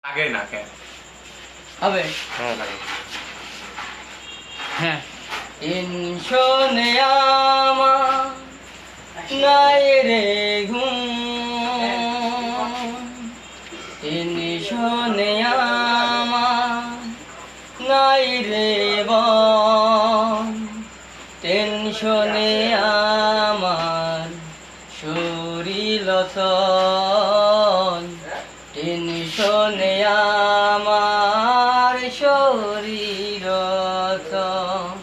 লাগে না কেন হবে? হ্যাঁ লাগে। হ্যাঁ। টেনশনে আমার নাই রে ঘুম, টেনশনে আমার নাই রে বন, টেনশনে আমার শরীর লথন, টেনশনে আমার শরীর লথন,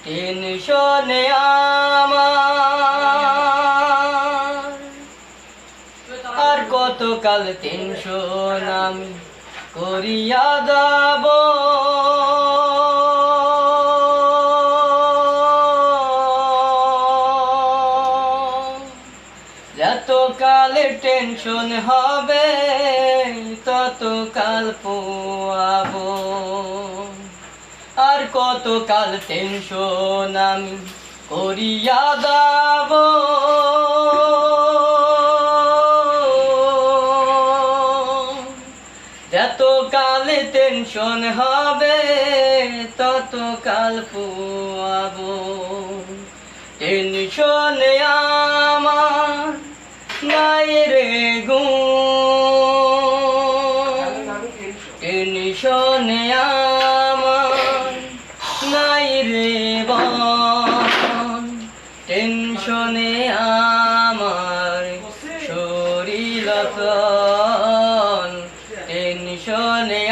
টেনশনে আমার আর কতকাল টেনশন আমি করিয়া যাব, যতকাল টেনশন হবে ততকাল পোয়াবো, আর কতকাল টেনশন আমি করিয়া যাব, যতকাল টেনশন হবে ততকাল পোয়াবো, টেনশনে আমার নাই রে ঘুম, টেনশনে আমার নাই রে বন, টেনশনে আমার শরীর লথন, টেনশনে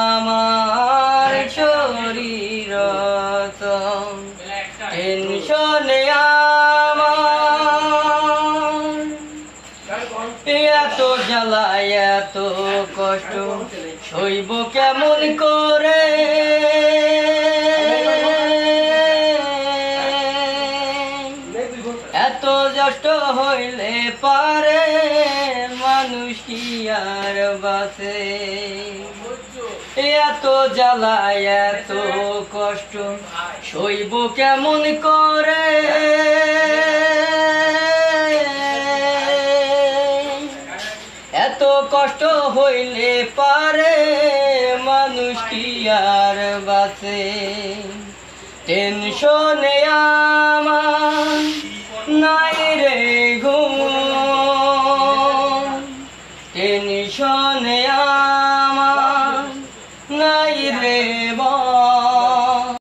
আমার শরীর লথন, টেনশনে আমার এত জ্বালা এত কষ্ট সইব কেমন করে, এত কষ্ট হইলে পারে মানুষ কি আর বাঁচে, এত জ্বালা এত কষ্ট সইব কেমন করে, এত কষ্ট হইলে পারে মানুষ কি আর বাঁচে, টেনশনে